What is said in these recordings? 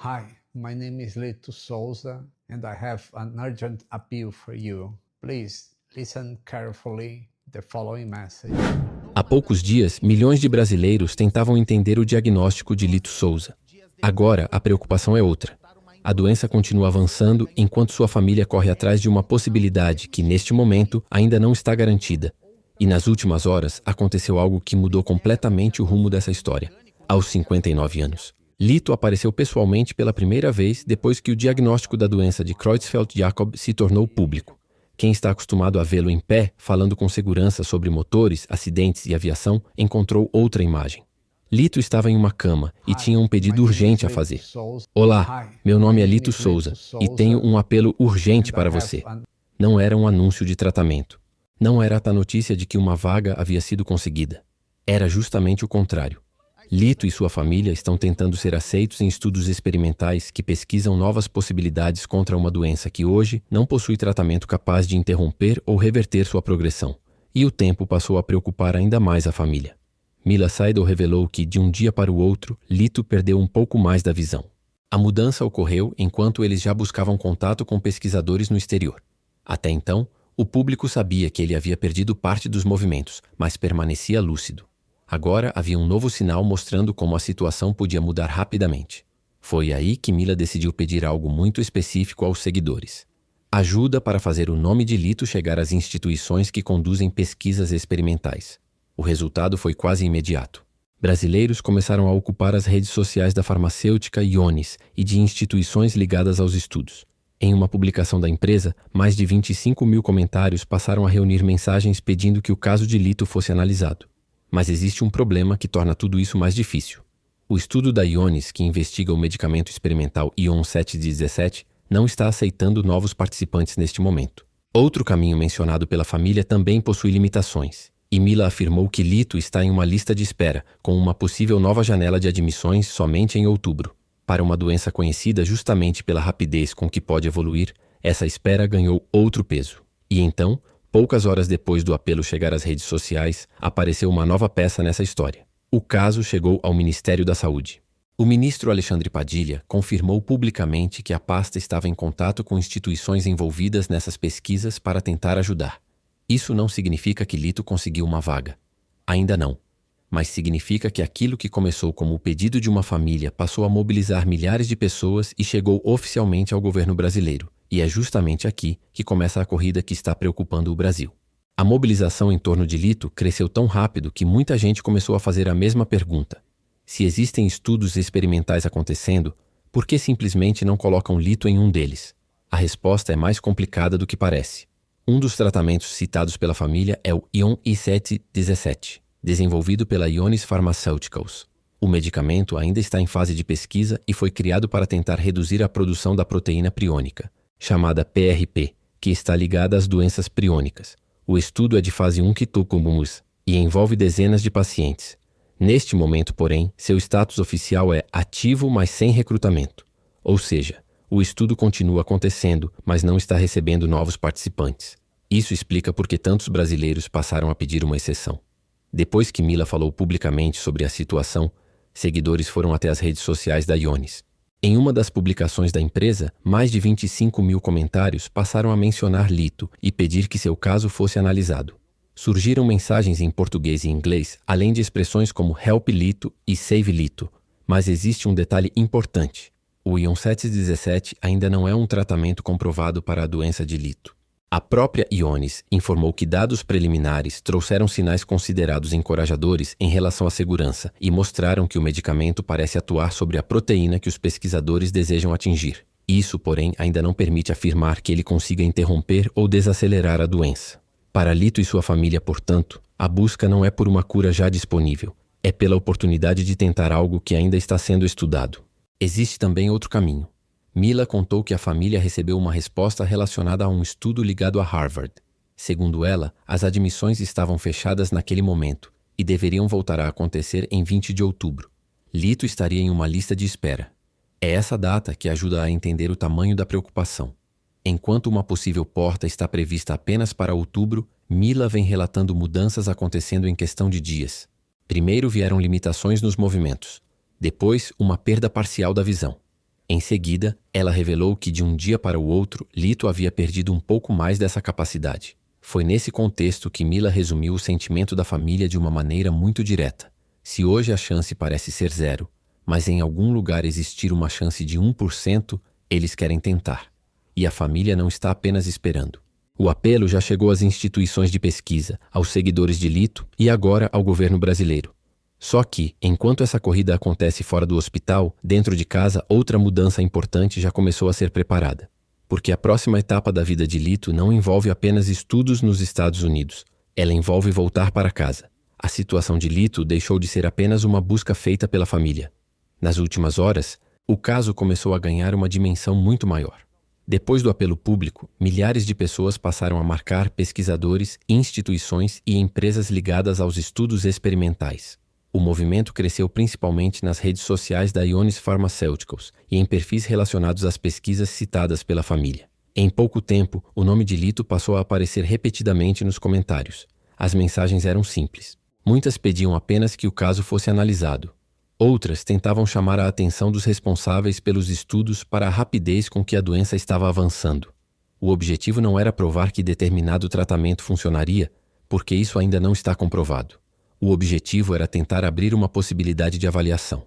Hi, my name is Lito Souza, and I have an urgent appeal for you. Please listen carefully the following message. Há poucos dias, milhões de brasileiros tentavam entender o diagnóstico de Lito Souza. Agora, a preocupação é outra. A doença continua avançando enquanto sua família corre atrás de uma possibilidade que, neste momento, ainda não está garantida. E nas últimas horas, aconteceu algo que mudou completamente o rumo dessa história. Aos 59 anos, Lito apareceu pessoalmente pela primeira vez depois que o diagnóstico da doença de Creutzfeldt-Jakob se tornou público. Quem está acostumado a vê-lo em pé, falando com segurança sobre motores, acidentes e aviação, encontrou outra imagem. Lito estava em uma cama e tinha um pedido urgente a fazer. Olá, meu nome é Lito Souza e tenho um apelo urgente para você. Não era um anúncio de tratamento. Não era a notícia de que uma vaga havia sido conseguida. Era justamente o contrário. Lito e sua família estão tentando ser aceitos em estudos experimentais que pesquisam novas possibilidades contra uma doença que hoje não possui tratamento capaz de interromper ou reverter sua progressão. E o tempo passou a preocupar ainda mais a família. Mila Seidel revelou que, de um dia para o outro, Lito perdeu um pouco mais da visão. A mudança ocorreu enquanto eles já buscavam contato com pesquisadores no exterior. Até então, o público sabia que ele havia perdido parte dos movimentos, mas permanecia lúcido. Agora havia um novo sinal mostrando como a situação podia mudar rapidamente. Foi aí que Mila decidiu pedir algo muito específico aos seguidores. Ajuda para fazer o nome de Lito chegar às instituições que conduzem pesquisas experimentais. O resultado foi quase imediato. Brasileiros começaram a ocupar as redes sociais da farmacêutica Ionis e de instituições ligadas aos estudos. Em uma publicação da empresa, mais de 25 mil comentários passaram a reunir mensagens pedindo que o caso de Lito fosse analisado. Mas existe um problema que torna tudo isso mais difícil. O estudo da Ionis, que investiga o medicamento experimental Ion 717, não está aceitando novos participantes neste momento. Outro caminho mencionado pela família também possui limitações, e Mila afirmou que Lito está em uma lista de espera, com uma possível nova janela de admissões somente em outubro. Para uma doença conhecida justamente pela rapidez com que pode evoluir, essa espera ganhou outro peso. E então, poucas horas depois do apelo chegar às redes sociais, apareceu uma nova peça nessa história. O caso chegou ao Ministério da Saúde. O ministro Alexandre Padilha confirmou publicamente que a pasta estava em contato com instituições envolvidas nessas pesquisas para tentar ajudar. Isso não significa que Lito conseguiu uma vaga. Ainda não. Mas significa que aquilo que começou como o pedido de uma família passou a mobilizar milhares de pessoas e chegou oficialmente ao governo brasileiro. E é justamente aqui que começa a corrida que está preocupando o Brasil. A mobilização em torno de Lito cresceu tão rápido que muita gente começou a fazer a mesma pergunta. Se existem estudos experimentais acontecendo, por que simplesmente não colocam Lito em um deles? A resposta é mais complicada do que parece. Um dos tratamentos citados pela família é o Ion I717, desenvolvido pela Ionis Pharmaceuticals. O medicamento ainda está em fase de pesquisa e foi criado para tentar reduzir a produção da proteína priônica, chamada PRP, que está ligada às doenças priônicas. O estudo é de fase 1 Kitucumbus e envolve dezenas de pacientes. Neste momento, porém, seu status oficial é ativo, mas sem recrutamento. Ou seja, o estudo continua acontecendo, mas não está recebendo novos participantes. Isso explica por que tantos brasileiros passaram a pedir uma exceção. Depois que Mila falou publicamente sobre a situação, seguidores foram até as redes sociais da Ionis. Em uma das publicações da empresa, mais de 25 mil comentários passaram a mencionar Lito e pedir que seu caso fosse analisado. Surgiram mensagens em português e inglês, além de expressões como Help Lito e Save Lito. Mas existe um detalhe importante. O Ion 717 ainda não é um tratamento comprovado para a doença de Lito. A própria Ionis informou que dados preliminares trouxeram sinais considerados encorajadores em relação à segurança e mostraram que o medicamento parece atuar sobre a proteína que os pesquisadores desejam atingir. Isso, porém, ainda não permite afirmar que ele consiga interromper ou desacelerar a doença. Para Lito e sua família, portanto, a busca não é por uma cura já disponível, é pela oportunidade de tentar algo que ainda está sendo estudado. Existe também outro caminho. Mila contou que a família recebeu uma resposta relacionada a um estudo ligado a Harvard. Segundo ela, as admissões estavam fechadas naquele momento e deveriam voltar a acontecer em 20 de outubro. Lito estaria em uma lista de espera. É essa data que ajuda a entender o tamanho da preocupação. Enquanto uma possível porta está prevista apenas para outubro, Mila vem relatando mudanças acontecendo em questão de dias. Primeiro vieram limitações nos movimentos. Depois, uma perda parcial da visão. Em seguida, ela revelou que de um dia para o outro, Lito havia perdido um pouco mais dessa capacidade. Foi nesse contexto que Mila resumiu o sentimento da família de uma maneira muito direta. Se hoje a chance parece ser 0, mas em algum lugar existir uma chance de 1%, eles querem tentar. E a família não está apenas esperando. O apelo já chegou às instituições de pesquisa, aos seguidores de Lito e agora ao governo brasileiro. Só que, enquanto essa corrida acontece fora do hospital, dentro de casa, outra mudança importante já começou a ser preparada. Porque a próxima etapa da vida de Lito não envolve apenas estudos nos Estados Unidos. Ela envolve voltar para casa. A situação de Lito deixou de ser apenas uma busca feita pela família. Nas últimas horas, o caso começou a ganhar uma dimensão muito maior. Depois do apelo público, milhares de pessoas passaram a marcar pesquisadores, instituições e empresas ligadas aos estudos experimentais. O movimento cresceu principalmente nas redes sociais da Ionis Pharmaceuticals e em perfis relacionados às pesquisas citadas pela família. Em pouco tempo, o nome de Lito passou a aparecer repetidamente nos comentários. As mensagens eram simples. Muitas pediam apenas que o caso fosse analisado. Outras tentavam chamar a atenção dos responsáveis pelos estudos para a rapidez com que a doença estava avançando. O objetivo não era provar que determinado tratamento funcionaria, porque isso ainda não está comprovado. O objetivo era tentar abrir uma possibilidade de avaliação.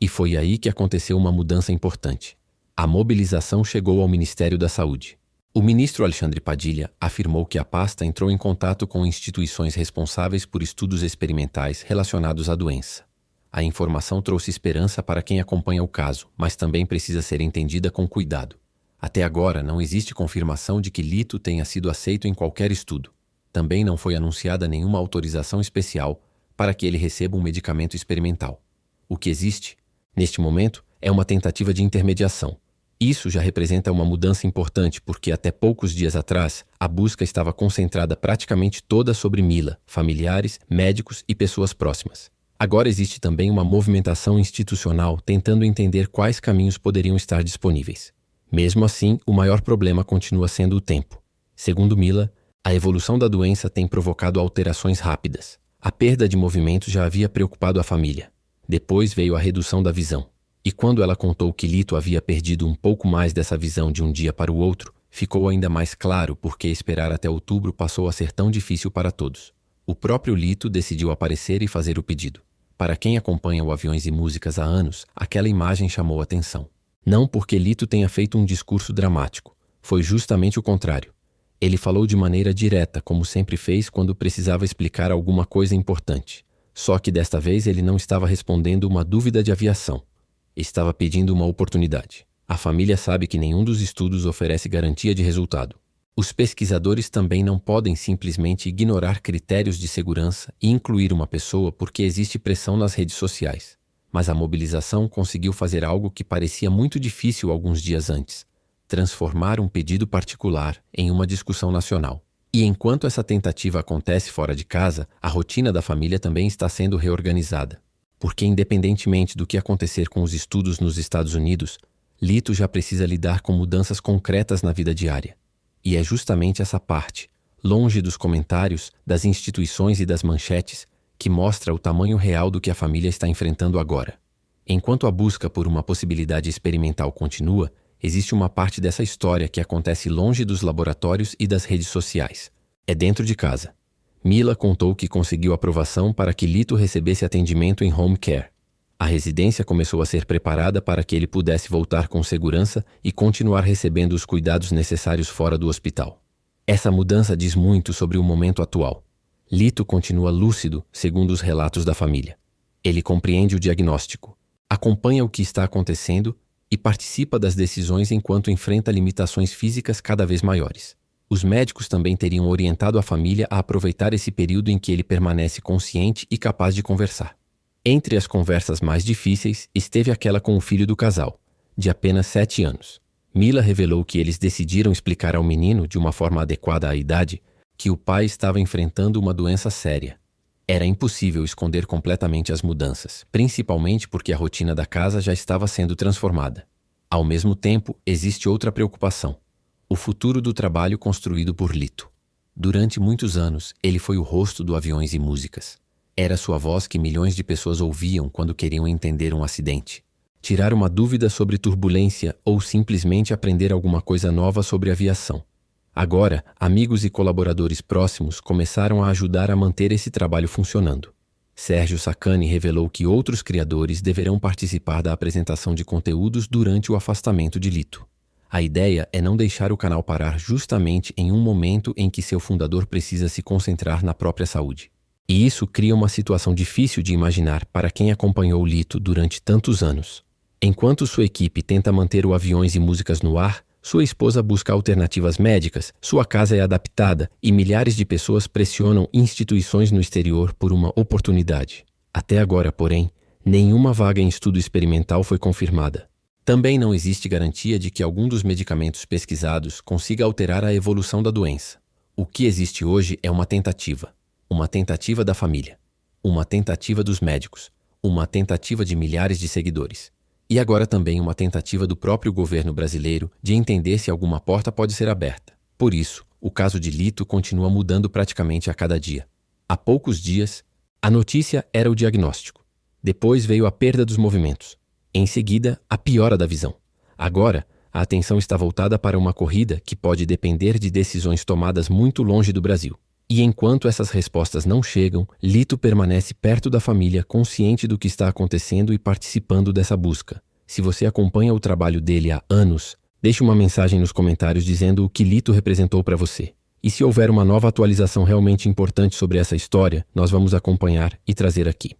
E foi aí que aconteceu uma mudança importante. A mobilização chegou ao Ministério da Saúde. O ministro Alexandre Padilha afirmou que a pasta entrou em contato com instituições responsáveis por estudos experimentais relacionados à doença. A informação trouxe esperança para quem acompanha o caso, mas também precisa ser entendida com cuidado. Até agora, não existe confirmação de que Lito tenha sido aceito em qualquer estudo. Também não foi anunciada nenhuma autorização especial para que ele receba um medicamento experimental. O que existe, neste momento, é uma tentativa de intermediação. Isso já representa uma mudança importante porque até poucos dias atrás, a busca estava concentrada praticamente toda sobre Mila, familiares, médicos e pessoas próximas. Agora existe também uma movimentação institucional tentando entender quais caminhos poderiam estar disponíveis. Mesmo assim, o maior problema continua sendo o tempo. Segundo Mila, a evolução da doença tem provocado alterações rápidas. A perda de movimento já havia preocupado a família. Depois veio a redução da visão. E quando ela contou que Lito havia perdido um pouco mais dessa visão de um dia para o outro, ficou ainda mais claro porque esperar até outubro passou a ser tão difícil para todos. O próprio Lito decidiu aparecer e fazer o pedido. Para quem acompanha o Aviões e Músicas há anos, aquela imagem chamou atenção. Não porque Lito tenha feito um discurso dramático. Foi justamente o contrário. Ele falou de maneira direta, como sempre fez quando precisava explicar alguma coisa importante. Só que desta vez ele não estava respondendo uma dúvida de aviação. Estava pedindo uma oportunidade. A família sabe que nenhum dos estudos oferece garantia de resultado. Os pesquisadores também não podem simplesmente ignorar critérios de segurança e incluir uma pessoa porque existe pressão nas redes sociais. Mas a mobilização conseguiu fazer algo que parecia muito difícil alguns dias antes: transformar um pedido particular em uma discussão nacional. E enquanto essa tentativa acontece fora de casa, a rotina da família também está sendo reorganizada. Porque independentemente do que acontecer com os estudos nos Estados Unidos, Lito já precisa lidar com mudanças concretas na vida diária. E é justamente essa parte, longe dos comentários, das instituições e das manchetes, que mostra o tamanho real do que a família está enfrentando agora. Enquanto a busca por uma possibilidade experimental continua, existe uma parte dessa história que acontece longe dos laboratórios e das redes sociais. É dentro de casa. Mila contou que conseguiu aprovação para que Lito recebesse atendimento em home care. A residência começou a ser preparada para que ele pudesse voltar com segurança e continuar recebendo os cuidados necessários fora do hospital. Essa mudança diz muito sobre o momento atual. Lito continua lúcido, segundo os relatos da família. Ele compreende o diagnóstico, acompanha o que está acontecendo e participa das decisões enquanto enfrenta limitações físicas cada vez maiores. Os médicos também teriam orientado a família a aproveitar esse período em que ele permanece consciente e capaz de conversar. Entre as conversas mais difíceis esteve aquela com o filho do casal, de apenas 7 anos. Mila revelou que eles decidiram explicar ao menino, de uma forma adequada à idade, que o pai estava enfrentando uma doença séria. Era impossível esconder completamente as mudanças, principalmente porque a rotina da casa já estava sendo transformada. Ao mesmo tempo, existe outra preocupação: o futuro do trabalho construído por Lito. Durante muitos anos, ele foi o rosto do Aviões e Músicas. Era sua voz que milhões de pessoas ouviam quando queriam entender um acidente. tirar uma dúvida sobre turbulência ou simplesmente aprender alguma coisa nova sobre aviação. Agora, amigos e colaboradores próximos começaram a ajudar a manter esse trabalho funcionando. Sérgio Sacani revelou que outros criadores deverão participar da apresentação de conteúdos durante o afastamento de Lito. A ideia é não deixar o canal parar justamente em um momento em que seu fundador precisa se concentrar na própria saúde. E isso cria uma situação difícil de imaginar para quem acompanhou Lito durante tantos anos. Enquanto sua equipe tenta manter o Aviões e Músicas no ar, sua esposa busca alternativas médicas, sua casa é adaptada e milhares de pessoas pressionam instituições no exterior por uma oportunidade. Até agora, porém, nenhuma vaga em estudo experimental foi confirmada. Também não existe garantia de que algum dos medicamentos pesquisados consiga alterar a evolução da doença. O que existe hoje é uma tentativa da família, uma tentativa dos médicos, uma tentativa de milhares de seguidores. E agora também uma tentativa do próprio governo brasileiro de entender se alguma porta pode ser aberta. Por isso, o caso de Lito continua mudando praticamente a cada dia. Há poucos dias, a notícia era o diagnóstico. Depois veio a perda dos movimentos. Em seguida, a piora da visão. Agora, a atenção está voltada para uma corrida que pode depender de decisões tomadas muito longe do Brasil. E enquanto essas respostas não chegam, Lito permanece perto da família, consciente do que está acontecendo e participando dessa busca. Se você acompanha o trabalho dele há anos, deixe uma mensagem nos comentários dizendo o que Lito representou para você. E se houver uma nova atualização realmente importante sobre essa história, nós vamos acompanhar e trazer aqui.